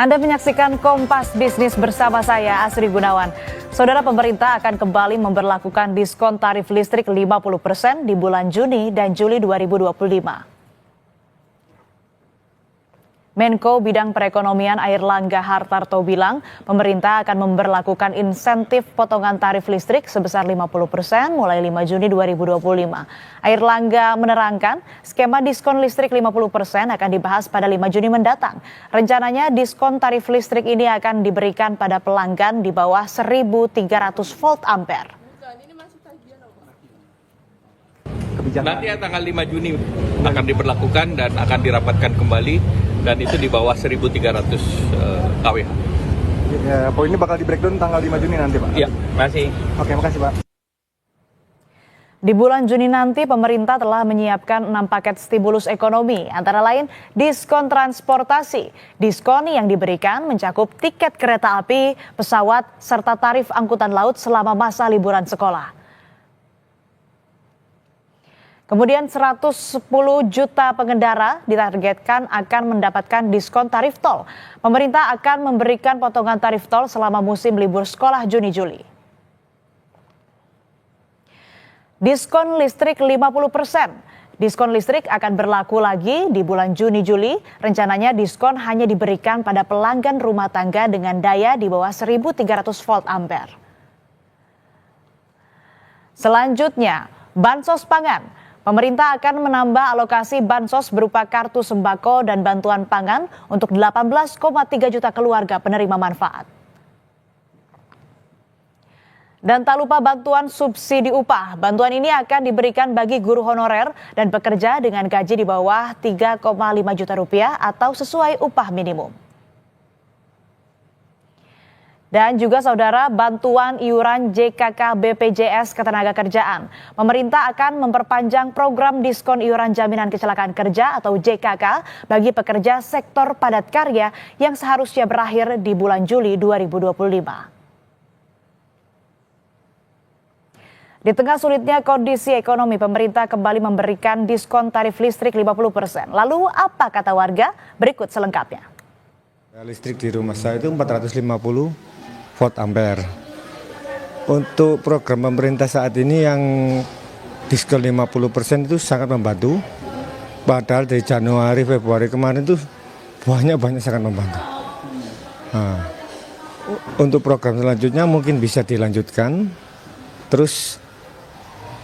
Anda menyaksikan Kompas Bisnis bersama saya, Asri Gunawan. Saudara, pemerintah akan kembali memberlakukan diskon tarif listrik 50% di bulan Juni dan Juli 2025. Menko Bidang Perekonomian Airlangga Hartarto bilang, pemerintah akan memberlakukan insentif potongan tarif listrik sebesar 50% mulai 5 Juni 2025. Airlangga menerangkan, skema diskon listrik 50% akan dibahas pada 5 Juni mendatang. Rencananya diskon tarif listrik ini akan diberikan pada pelanggan di bawah 1.300 volt ampere. Nanti tanggal 5 Juni akan diberlakukan dan akan dirapatkan kembali, dan itu di bawah 1.300 kWh. Ya, poin ini bakal di breakdown tanggal 5 Juni nanti, Pak? Iya, makasih. Oke, makasih, Pak. Di bulan Juni nanti, pemerintah telah menyiapkan 6 paket stimulus ekonomi, antara lain diskon transportasi. Diskon yang diberikan mencakup tiket kereta api, pesawat, serta tarif angkutan laut selama masa liburan sekolah. Kemudian 110 juta pengendara ditargetkan akan mendapatkan diskon tarif tol. Pemerintah akan memberikan potongan tarif tol selama musim libur sekolah Juni-Juli. Diskon listrik 50%. Diskon listrik akan berlaku lagi di bulan Juni-Juli. Rencananya diskon hanya diberikan pada pelanggan rumah tangga dengan daya di bawah 1.300 volt ampere. Selanjutnya, bansos pangan. Pemerintah akan menambah alokasi bansos berupa kartu sembako dan bantuan pangan untuk 18,3 juta keluarga penerima manfaat. Dan tak lupa bantuan subsidi upah. Bantuan ini akan diberikan bagi guru honorer dan pekerja dengan gaji di bawah 3,5 juta rupiah atau sesuai upah minimum. Dan juga saudara, bantuan iuran JKK BPJS Ketenagakerjaan. Pemerintah akan memperpanjang program diskon iuran jaminan kecelakaan kerja atau JKK bagi pekerja sektor padat karya yang seharusnya berakhir di bulan Juli 2025. Di tengah sulitnya kondisi ekonomi, pemerintah kembali memberikan diskon tarif listrik 50%. Lalu apa kata warga? Berikut selengkapnya. Listrik di rumah saya itu 450 volt ampere. Untuk program pemerintah saat ini yang diskon 50% itu sangat membantu. Padahal dari Januari, Februari kemarin itu banyak sangat membantu. Nah, untuk program selanjutnya mungkin bisa dilanjutkan. Terus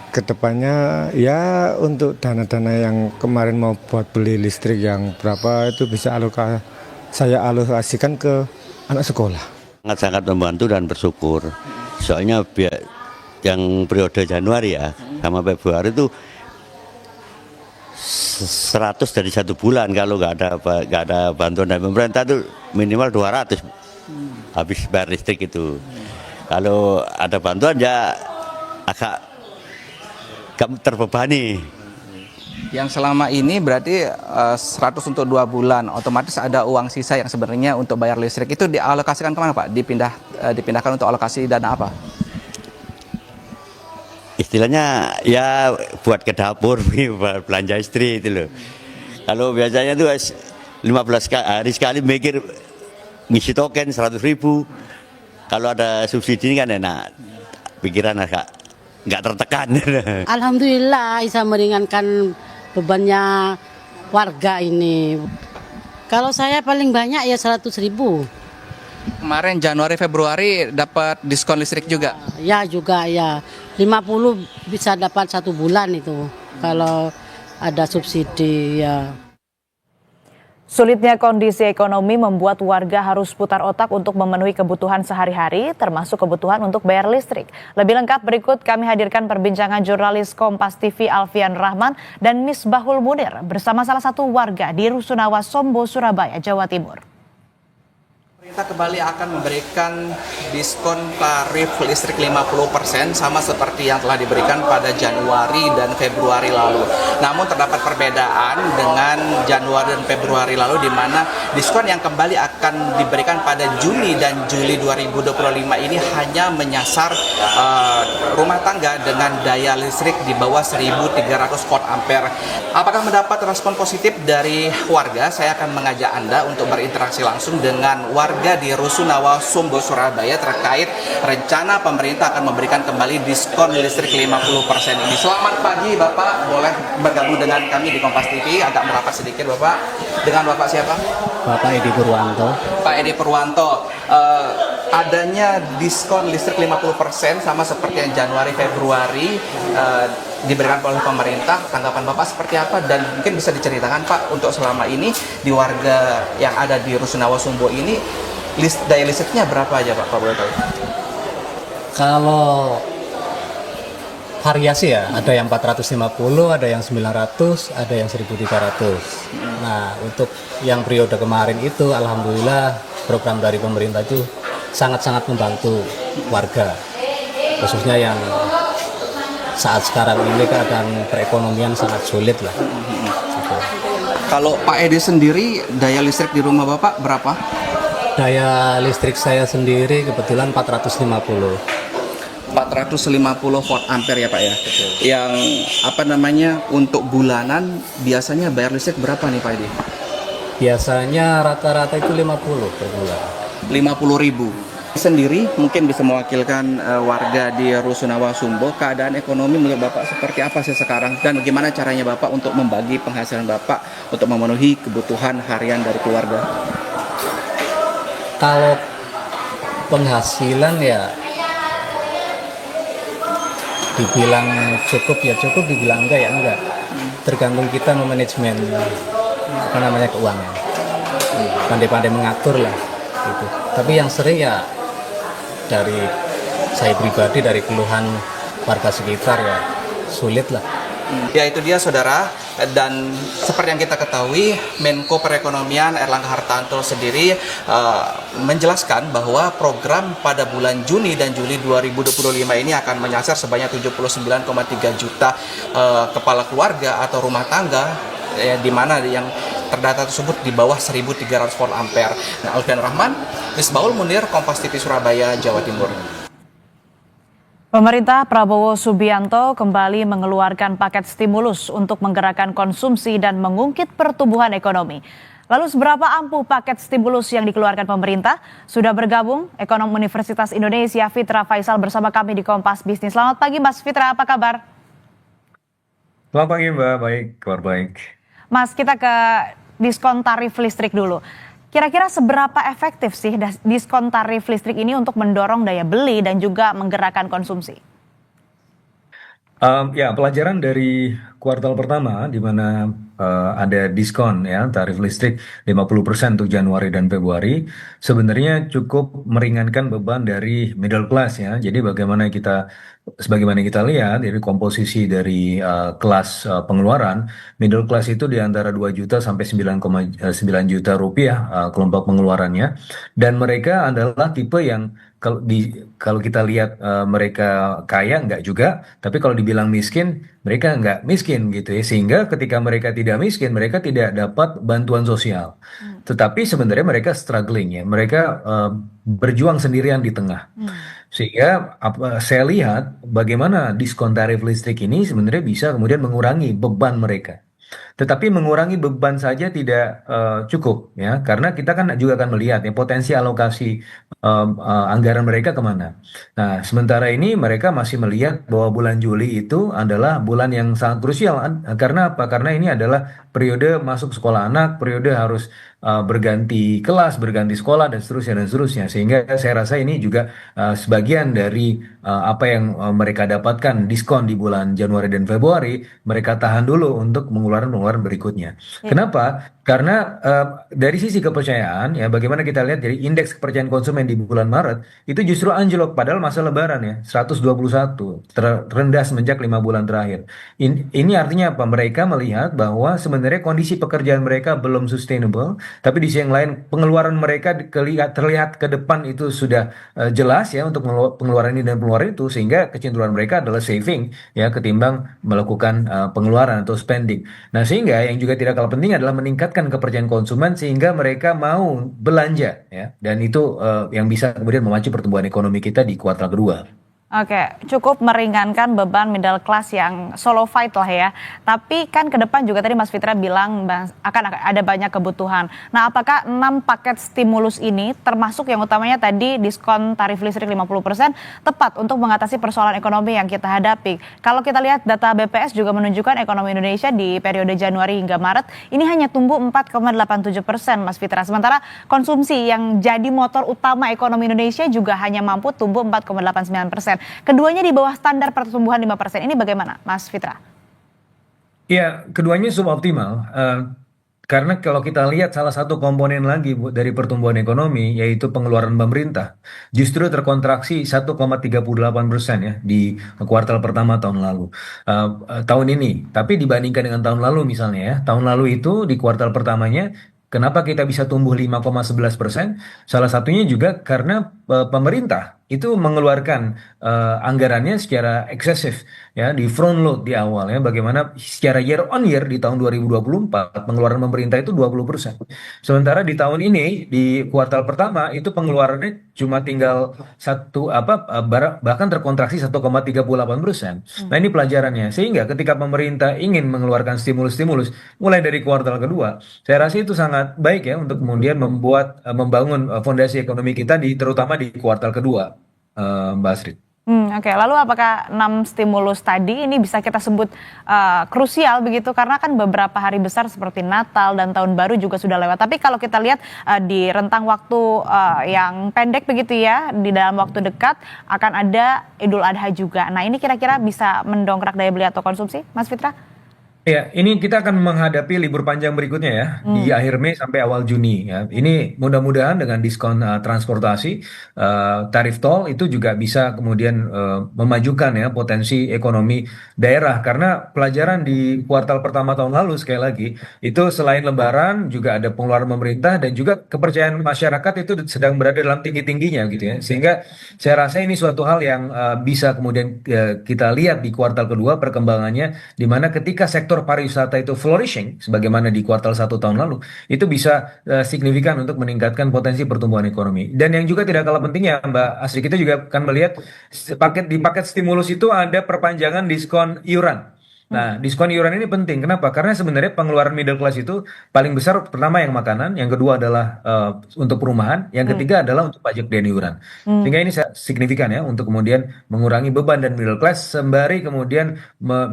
kedepannya ya untuk dana-dana yang kemarin mau buat beli listrik yang berapa itu bisa saya alokasikan ke anak sekolah. Sangat membantu dan bersyukur. Soalnya yang periode Januari ya sama Februari itu 100 dari 1 bulan, kalau nggak ada bantuan dari pemerintah itu minimal 200 habis bayar listrik itu. Kalau ada bantuan ya agak terbebani. Yang selama ini berarti 100 untuk 2 bulan, otomatis ada uang sisa yang sebenarnya untuk bayar listrik. Itu dialokasikan kemana, Pak? Dipindahkan untuk alokasi dana apa? Istilahnya ya buat ke dapur, belanja istri itu loh. Kalau biasanya tuh 15 hari sekali mikir ngisi token 100.000. Kalau ada subsidi ini kan enak, pikiran agak nggak tertekan. Alhamdulillah bisa meringankan bebannya warga ini. Kalau saya paling banyak ya 100.000. Kemarin Januari Februari dapat diskon listrik juga? Ya juga ya, 50 bisa dapat 1 bulan itu kalau ada subsidi ya. Sulitnya kondisi ekonomi membuat warga harus putar otak untuk memenuhi kebutuhan sehari-hari, termasuk kebutuhan untuk bayar listrik. Lebih lengkap berikut kami hadirkan perbincangan jurnalis Kompas TV Alfian Rahman dan Misbahul Munir bersama salah satu warga di Rusunawa, Sombo, Surabaya, Jawa Timur. Pemerintah kembali akan memberikan diskon tarif listrik 50% sama seperti yang telah diberikan pada Januari dan Februari lalu. Namun terdapat perbedaan dengan Januari dan Februari lalu di mana diskon yang kembali akan diberikan pada Juni dan Juli 2025 ini hanya menyasar rumah tangga dengan daya listrik di bawah 1.300 volt ampere. Apakah mendapat respon positif dari warga? Saya akan mengajak Anda untuk berinteraksi langsung dengan warga di Rusunawa Sumbo, Surabaya terkait rencana pemerintah akan memberikan kembali diskon listrik 50% ini. Selamat pagi Bapak, boleh bergabung dengan kami di Kompas TV. Agak merapat sedikit Bapak. Dengan Bapak siapa? Bapak Edi Purwanto. Pak Edi Purwanto, adanya diskon listrik 50% sama seperti yang Januari Februari diberikan oleh pemerintah, tanggapan Bapak seperti apa, dan mungkin bisa diceritakan Pak untuk selama ini di warga yang ada di Rusunawa Sumbo ini daya listriknya berapa aja Pak boleh tahu? Kalau variasi ya, ada yang 450, ada yang 900, ada yang 1.300. Nah, untuk yang periode kemarin itu alhamdulillah program dari pemerintah itu sangat-sangat membantu warga, khususnya yang saat sekarang ini keadaan perekonomian sangat sulit lah. Kalau Pak Edi sendiri, daya listrik di rumah Bapak berapa? Daya listrik saya sendiri kebetulan 450. 450 volt ampere ya Pak ya. Betul. Yang apa namanya untuk bulanan biasanya bayar listrik berapa nih Pak Edi? Biasanya rata-rata itu 50 per bulan. 50.000. Sendiri mungkin bisa mewakilkan warga di Rusunawa Sumbo, keadaan ekonomi menurut Bapak seperti apa sih sekarang, dan bagaimana caranya Bapak untuk membagi penghasilan Bapak untuk memenuhi kebutuhan harian dari keluarga? Kalau penghasilan ya dibilang cukup ya cukup, dibilang enggak ya enggak. Tergantung kita memanajemen apa namanya keuangan. Pandai-pandai mengatur lah gitu. Tapi yang sering ya dari saya pribadi, dari keluhan warga sekitar ya sulit lah. Ya itu dia saudara, dan seperti yang kita ketahui Menko Perekonomian Airlangga Hartarto sendiri menjelaskan bahwa program pada bulan Juni dan Juli 2025 ini akan menyasar sebanyak 79,3 juta kepala keluarga atau rumah tangga, di mana yang terdata tersebut di bawah 1.300 volt ampere. Nah, Alfian Rahman, Misbaul Munir, Kompas TV Surabaya, Jawa Timur. Pemerintah Prabowo Subianto kembali mengeluarkan paket stimulus untuk menggerakkan konsumsi dan mengungkit pertumbuhan ekonomi. Lalu seberapa ampuh paket stimulus yang dikeluarkan pemerintah? Sudah bergabung ekonom Universitas Indonesia Fitra Faisal bersama kami di Kompas Bisnis. Selamat pagi Mas Fitra, apa kabar? Selamat pagi Mbak, baik, kabar baik. Mas, kita ke diskon tarif listrik dulu. Kira-kira seberapa efektif sih diskon tarif listrik ini untuk mendorong daya beli dan juga menggerakkan konsumsi? Ya, pelajaran dari kuartal pertama di mana ada diskon ya tarif listrik 50% untuk Januari dan Februari sebenarnya cukup meringankan beban dari middle class ya. Jadi sebagaimana kita lihat dari komposisi dari kelas pengeluaran, middle class itu di antara 2 juta sampai 9,9 juta rupiah kelompok pengeluarannya, dan mereka adalah tipe yang kalau kita lihat mereka kaya enggak juga, tapi kalau dibilang miskin mereka enggak miskin gitu ya, sehingga ketika mereka tidak miskin mereka tidak dapat bantuan sosial, tetapi sebenarnya mereka struggling ya, mereka berjuang sendirian di tengah. Sehingga saya lihat bagaimana diskon tarif listrik ini sebenarnya bisa kemudian mengurangi beban mereka. Tetapi mengurangi beban saja tidak cukup ya, karena kita kan juga akan melihat ya potensi alokasi anggaran mereka kemana. Nah, sementara ini mereka masih melihat bahwa bulan Juli itu adalah bulan yang sangat krusial. Karena apa? Karena ini adalah periode masuk sekolah anak, periode harus berganti kelas, berganti sekolah, dan seterusnya. Sehingga saya rasa ini juga sebagian dari apa yang mereka dapatkan diskon di bulan Januari dan Februari, mereka tahan dulu untuk mengeluarkan pengeluaran berikutnya. Kenapa? Karena dari sisi kepercayaan ya, bagaimana kita lihat dari indeks kepercayaan konsumen di bulan Maret itu justru anjlok padahal masa Lebaran ya 121 terendah semenjak 5 bulan terakhir. Ini artinya apa? Mereka melihat bahwa sebenarnya kondisi pekerjaan mereka belum sustainable, tapi di sisi yang lain pengeluaran mereka terlihat ke depan itu sudah jelas ya untuk pengeluaran ini dan pengeluaran itu, sehingga kecenderungan mereka adalah saving ya ketimbang melakukan pengeluaran atau spending. Nah, sehingga yang juga tidak kalah penting adalah meningkatkan kepercayaan konsumen sehingga mereka mau belanja ya, dan itu yang bisa kemudian memacu pertumbuhan ekonomi kita di kuartal kedua. Oke, cukup meringankan beban middle class yang solo fight lah ya. Tapi kan ke depan juga tadi Mas Fitra bilang akan ada banyak kebutuhan. Nah, apakah 6 paket stimulus ini termasuk yang utamanya tadi diskon tarif listrik 50% tepat untuk mengatasi persoalan ekonomi yang kita hadapi? Kalau kita lihat data BPS juga menunjukkan ekonomi Indonesia di periode Januari hingga Maret ini hanya tumbuh 4,87%, Mas Fitra. Sementara konsumsi yang jadi motor utama ekonomi Indonesia juga hanya mampu tumbuh 4,89%. Keduanya di bawah standar pertumbuhan 5%. Ini bagaimana, Mas Fitra? Ya, keduanya suboptimal. Karena kalau kita lihat salah satu komponen lagi dari pertumbuhan ekonomi yaitu pengeluaran pemerintah justru terkontraksi 1,38% ya di kuartal pertama tahun lalu, tahun ini. Tapi dibandingkan dengan tahun lalu misalnya ya, tahun lalu itu di kuartal pertamanya kenapa kita bisa tumbuh 5,11%? Salah satunya juga karena pemerintah itu mengeluarkan anggarannya secara eksesif ya di front load di awal ya, bagaimana secara year on year di tahun 2024 pengeluaran pemerintah itu 20%. Sementara di tahun ini di kuartal pertama itu pengeluarannya cuma tinggal bahkan terkontraksi 1,38%. Nah, ini pelajarannya. Sehingga ketika pemerintah ingin mengeluarkan stimulus-stimulus mulai dari kuartal kedua, saya rasa itu sangat baik ya untuk kemudian membangun fondasi ekonomi kita terutama di kuartal kedua, Mbak Astrid. Oke. Lalu apakah 6 stimulus tadi ini bisa kita sebut krusial begitu? Karena kan beberapa hari besar seperti Natal dan Tahun Baru juga sudah lewat. Tapi kalau kita lihat di rentang waktu yang pendek begitu ya, di dalam waktu dekat akan ada Idul Adha juga. Nah, ini kira-kira bisa mendongkrak daya beli atau konsumsi, Mas Fitra? Ya, ini kita akan menghadapi libur panjang berikutnya ya, di akhir Mei sampai awal Juni ya. Ini mudah-mudahan dengan diskon transportasi, tarif tol itu juga bisa kemudian memajukan ya potensi ekonomi daerah. Karena pelajaran di kuartal pertama tahun lalu sekali lagi, itu selain Lebaran juga ada pengeluaran pemerintah dan juga kepercayaan masyarakat itu sedang berada dalam tinggi-tingginya gitu ya. Sehingga saya rasa ini suatu hal yang bisa kemudian kita lihat di kuartal kedua perkembangannya, di mana ketika sektor pariwisata itu flourishing sebagaimana di kuartal 1 tahun lalu, itu bisa signifikan untuk meningkatkan potensi pertumbuhan ekonomi. Dan yang juga tidak kalah pentingnya Mbak Asri, kita juga akan melihat di paket stimulus itu ada perpanjangan diskon iuran. Nah, diskon iuran ini penting. Kenapa? Karena sebenarnya pengeluaran middle class itu paling besar pertama yang makanan, yang kedua adalah untuk perumahan, yang ketiga adalah untuk pajak dan iuran. Sehingga ini signifikan ya untuk kemudian mengurangi beban dan middle class sembari kemudian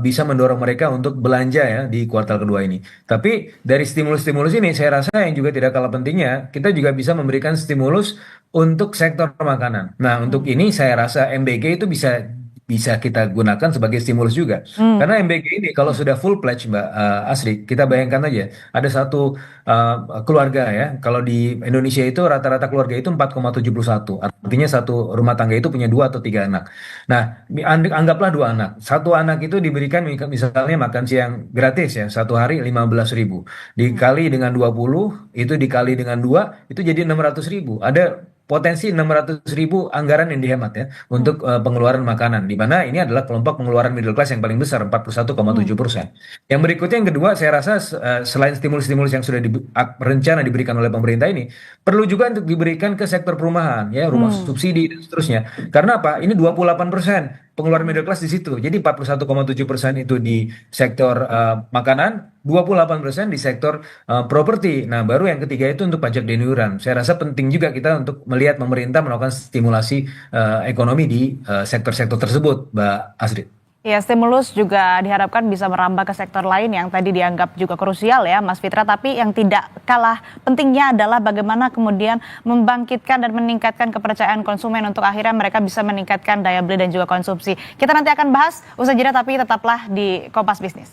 bisa mendorong mereka untuk belanja ya di kuartal kedua ini. Tapi dari stimulus-stimulus ini saya rasa yang juga tidak kalah pentingnya, kita juga bisa memberikan stimulus untuk sektor makanan. Nah, untuk ini saya rasa MBG itu bisa kita gunakan sebagai stimulus juga. Karena MBG ini kalau sudah full pledge Mbak Asri, kita bayangkan aja ada satu keluarga ya, kalau di Indonesia itu rata-rata keluarga itu 4,71, artinya satu rumah tangga itu punya 2 atau 3 anak. Nah, anggaplah 2 anak, satu anak itu diberikan misalnya makan siang gratis ya, satu hari 15.000, dikali dengan 20, itu dikali dengan 2, itu jadi 600.000. Ada potensi 600.000 anggaran yang dihemat ya untuk pengeluaran makanan, di mana ini adalah kelompok pengeluaran middle class yang paling besar 41,7%. Yang berikutnya yang kedua, saya rasa selain stimulus-stimulus yang sudah rencana diberikan oleh pemerintah ini, perlu juga untuk diberikan ke sektor perumahan ya, rumah subsidi dan seterusnya. Karena apa? Ini 28% pengeluaran middle class di situ. Jadi 41,7% itu di sektor makanan, 28% di sektor properti. Nah, baru yang ketiga itu untuk pajak dan iuran. Saya rasa penting juga kita untuk melihat pemerintah melakukan stimulasi ekonomi di sektor-sektor tersebut, Mbak Astrid. Ya, stimulus juga diharapkan bisa merambah ke sektor lain yang tadi dianggap juga krusial ya, Mas Fitra. Tapi yang tidak kalah pentingnya adalah bagaimana kemudian membangkitkan dan meningkatkan kepercayaan konsumen untuk akhirnya mereka bisa meningkatkan daya beli dan juga konsumsi. Kita nanti akan bahas usai jeda, tapi tetaplah di Kompas Bisnis.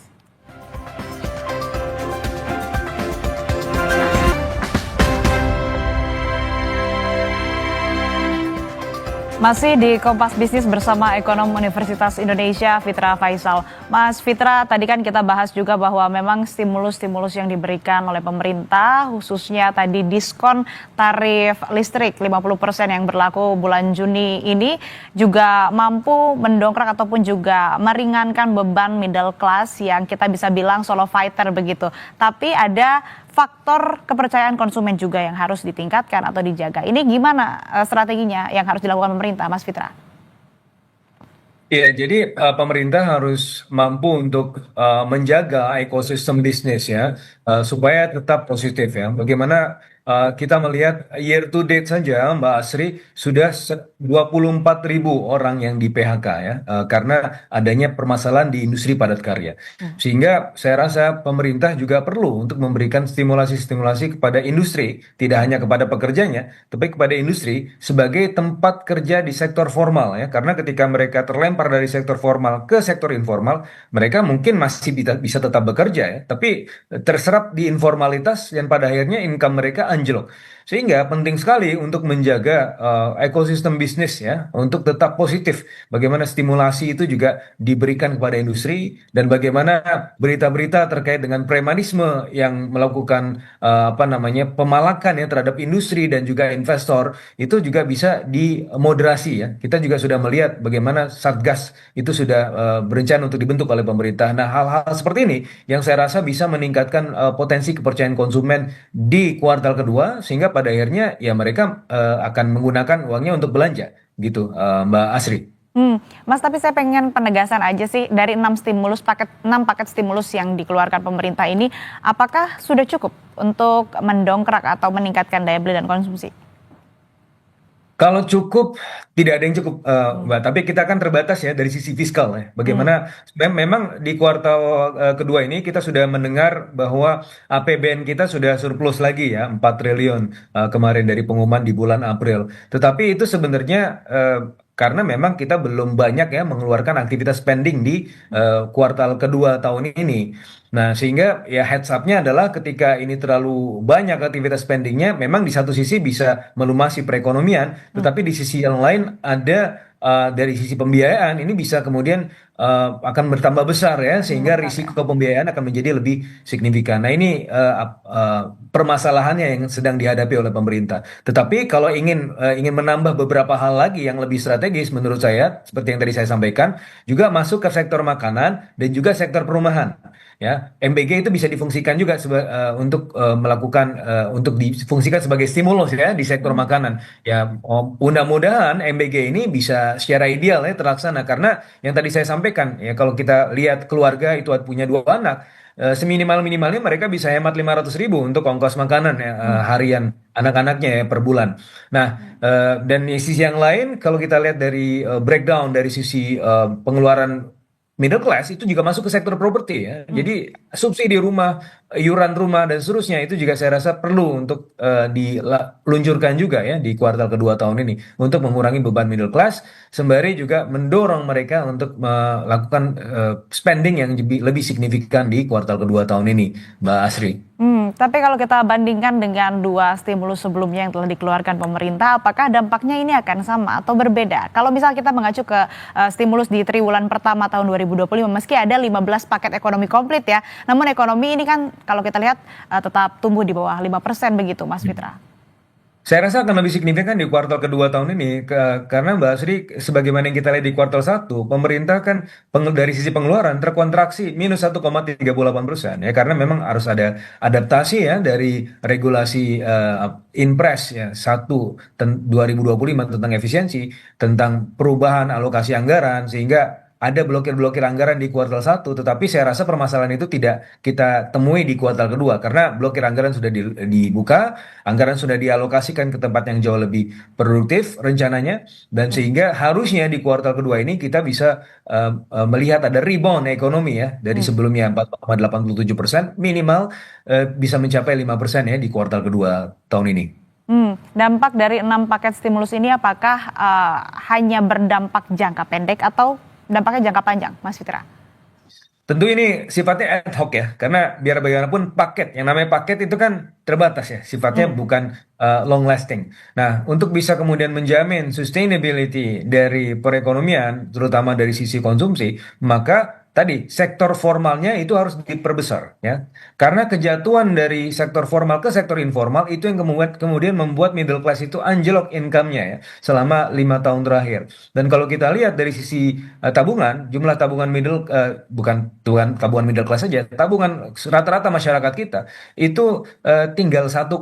Masih di Kompas Bisnis bersama ekonom Universitas Indonesia, Fitra Faisal. Mas Fitra, tadi kan kita bahas juga bahwa memang stimulus-stimulus yang diberikan oleh pemerintah, khususnya tadi diskon tarif listrik 50% yang berlaku bulan Juni ini juga mampu mendongkrak ataupun juga meringankan beban middle class yang kita bisa bilang solo fighter begitu. Tapi ada faktor kepercayaan konsumen juga yang harus ditingkatkan atau dijaga. Ini gimana strateginya yang harus dilakukan pemerintah, Mas Fitra? Iya, jadi pemerintah harus mampu untuk menjaga ekosistem bisnis ya, supaya tetap positif ya. Bagaimana kita melihat year to date saja, Mbak Asri, sudah 24.000 orang yang di PHK ya, karena adanya permasalahan di industri padat karya. Sehingga saya rasa pemerintah juga perlu untuk memberikan stimulasi-stimulasi kepada industri, tidak hanya kepada pekerjanya, tapi kepada industri sebagai tempat kerja di sektor formal ya. Karena ketika mereka terlempar dari sektor formal ke sektor informal, mereka mungkin masih bisa tetap bekerja ya, tapi terserap di informalitas dan pada akhirnya income mereka anjlok. Sehingga penting sekali untuk menjaga ekosistem bisnis ya, untuk tetap positif. Bagaimana stimulasi itu juga diberikan kepada industri dan bagaimana berita-berita terkait dengan premanisme yang melakukan pemalakan ya terhadap industri dan juga investor itu juga bisa dimoderasi ya. Kita juga sudah melihat bagaimana Satgas itu sudah berencana untuk dibentuk oleh pemerintah. Nah, hal-hal seperti ini yang saya rasa bisa meningkatkan potensi kepercayaan konsumen di kuartal kedua sehingga pada akhirnya ya mereka akan menggunakan uangnya untuk belanja gitu, Mbak Asri. Mas, tapi saya pengen penegasan aja sih dari 6 paket stimulus yang dikeluarkan pemerintah ini, apakah sudah cukup untuk mendongkrak atau meningkatkan daya beli dan konsumsi? Kalau cukup, tidak ada yang cukup, Mbak. Tapi kita kan terbatas ya dari sisi fiskal ya. Bagaimana memang di kuartal kedua ini kita sudah mendengar bahwa APBN kita sudah surplus lagi ya, 4 triliun kemarin dari pengumuman di bulan April. Tetapi itu sebenarnya karena memang kita belum banyak ya mengeluarkan aktivitas spending di kuartal kedua tahun ini. Nah, sehingga ya heads up-nya adalah ketika ini terlalu banyak aktivitas spendingnya, memang di satu sisi bisa melumasi perekonomian, tetapi di sisi yang lain ada dari sisi pembiayaan ini bisa kemudian akan bertambah besar ya, sehingga risiko pembiayaan akan menjadi lebih signifikan. Nah, ini permasalahannya yang sedang dihadapi oleh pemerintah. Tetapi kalau ingin menambah beberapa hal lagi yang lebih strategis menurut saya, seperti yang tadi saya sampaikan, juga masuk ke sektor makanan dan juga sektor perumahan. Ya, MBG itu bisa difungsikan juga untuk melakukan untuk difungsikan sebagai stimulus ya di sektor makanan. Ya, mudah-mudahan MBG ini bisa secara ideal ya terlaksana karena yang tadi saya sampaikan ya kalau kita lihat keluarga itu punya 2 anak, seminimal-minimalnya mereka bisa hemat 500.000 untuk ongkos makanan ya, harian anak-anaknya ya per bulan. Nah, dan di sisi yang lain kalau kita lihat dari breakdown dari sisi pengeluaran middle class itu juga masuk ke sektor properti ya. Jadi subsidi rumah, iuran rumah dan seterusnya itu juga saya rasa perlu untuk diluncurkan juga ya di kuartal kedua tahun ini untuk mengurangi beban middle class sembari juga mendorong mereka untuk melakukan spending yang lebih signifikan di kuartal kedua tahun ini, Mbak Asri. Tapi kalau kita bandingkan dengan 2 stimulus sebelumnya yang telah dikeluarkan pemerintah, apakah dampaknya ini akan sama atau berbeda? Kalau misal kita mengacu ke stimulus di triwulan pertama tahun 2025, meski ada 15 paket ekonomi komplit ya, namun ekonomi ini kan kalau kita lihat tetap tumbuh di bawah 5% begitu, Mas Fitra. Saya rasa akan lebih signifikan di kuartal kedua tahun ini karena Mbak Asri sebagaimana yang kita lihat di kuartal 1 pemerintah kan dari sisi pengeluaran terkontraksi minus 1,38% ya karena memang harus ada adaptasi ya dari regulasi Inpres ya 2025 tentang efisiensi tentang perubahan alokasi anggaran sehingga ada blokir-blokir anggaran di kuartal 1, tetapi saya rasa permasalahan itu tidak kita temui di kuartal kedua karena blokir anggaran sudah dibuka, anggaran sudah dialokasikan ke tempat yang jauh lebih produktif rencananya, dan sehingga harusnya di kuartal kedua ini kita bisa melihat ada rebound ekonomi ya dari sebelumnya 4,87% minimal bisa mencapai 5% ya di kuartal kedua tahun ini. Dampak dari 6 paket stimulus ini apakah hanya berdampak jangka pendek atau dampaknya jangka panjang, Mas Fitra? Tentu ini sifatnya ad hoc ya, karena biar bagaimanapun paket, yang namanya paket itu kan terbatas ya, sifatnya bukan long lasting. Nah, untuk bisa kemudian menjamin sustainability dari perekonomian, terutama dari sisi konsumsi, maka tadi sektor formalnya itu harus diperbesar ya. Karena kejatuhan dari sektor formal ke sektor informal itu yang kemudian membuat middle class itu anjlok income-nya ya selama 5 tahun terakhir. Dan kalau kita lihat dari sisi tabungan, jumlah tabungan bukan tabungan middle class saja, tabungan rata-rata masyarakat kita itu tinggal 1,7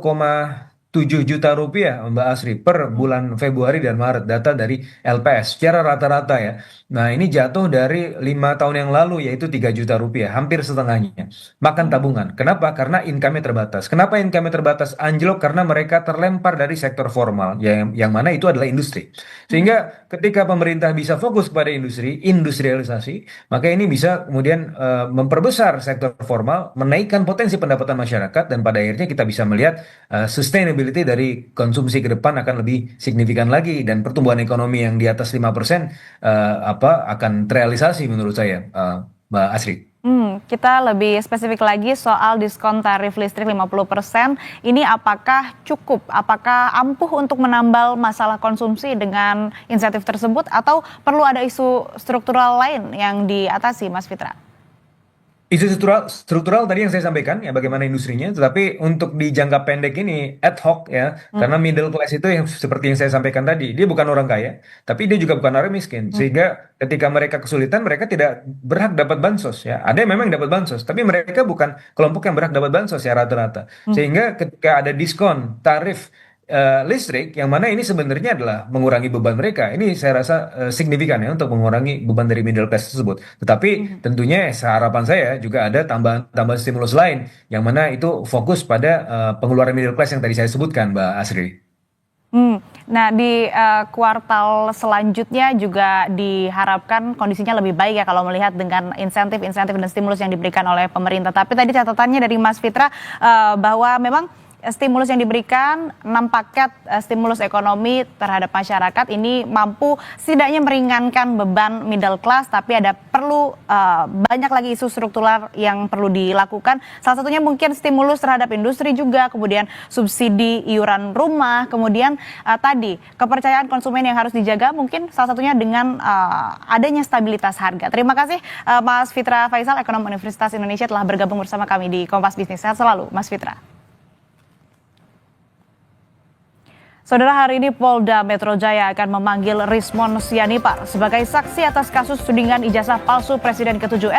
juta rupiah Mbak Asri per bulan Februari dan Maret, data dari LPS secara rata-rata ya. Nah, ini jatuh dari 5 tahun yang lalu, yaitu 3 juta rupiah, hampir setengahnya. Makan tabungan. Kenapa? Karena income-nya terbatas. Kenapa income-nya terbatas? Anjlok karena mereka terlempar dari sektor formal, yang mana itu adalah industri. Sehingga ketika pemerintah bisa fokus pada industrialisasi, maka ini bisa kemudian memperbesar sektor formal, menaikkan potensi pendapatan masyarakat, dan pada akhirnya kita bisa melihat sustainability dari konsumsi ke depan akan lebih signifikan lagi, dan pertumbuhan ekonomi yang di atas 5% akan terrealisasi menurut saya, Mbak Asri. Kita lebih spesifik lagi soal diskon tarif listrik 50%. Ini apakah cukup? Apakah ampuh untuk menambal masalah konsumsi dengan insentif tersebut, atau perlu ada isu struktural lain yang diatasi, Mas Fitra? Isu struktural tadi yang saya sampaikan ya, bagaimana industrinya, tetapi untuk di jangka pendek ini ad hoc ya, karena middle class itu yang seperti yang saya sampaikan tadi, dia bukan orang kaya, tapi dia juga bukan orang miskin, sehingga ketika mereka kesulitan, mereka tidak berhak dapat bansos ya. Ada yang memang dapat bansos, tapi mereka bukan kelompok yang berhak dapat bansos ya rata-rata. Sehingga ketika ada diskon tarif listrik, yang mana ini sebenarnya adalah mengurangi beban mereka. Ini saya rasa signifikan ya untuk mengurangi beban dari middle class tersebut. Tetapi tentunya harapan saya juga ada tambahan stimulus lain, yang mana itu fokus pada pengeluaran middle class yang tadi saya sebutkan, Mbak Asri. Nah, di kuartal selanjutnya juga diharapkan kondisinya lebih baik ya kalau melihat dengan insentif dan stimulus yang diberikan oleh pemerintah. Tapi tadi catatannya dari Mas Fitra bahwa memang stimulus yang diberikan, 6 paket stimulus ekonomi terhadap masyarakat ini mampu setidaknya meringankan beban middle class, tapi ada perlu banyak lagi isu struktural yang perlu dilakukan. Salah satunya mungkin stimulus terhadap industri juga, kemudian subsidi iuran rumah, kemudian tadi kepercayaan konsumen yang harus dijaga, mungkin salah satunya dengan adanya stabilitas harga. Terima kasih Mas Fitra Faisal, ekonom Universitas Indonesia, telah bergabung bersama kami di Kompas Bisnis. Sehat selalu, Mas Fitra. Saudara, hari ini Polda Metro Jaya akan memanggil Rismon Sianipar sebagai saksi atas kasus tudingan ijazah palsu Presiden ke-7 RI.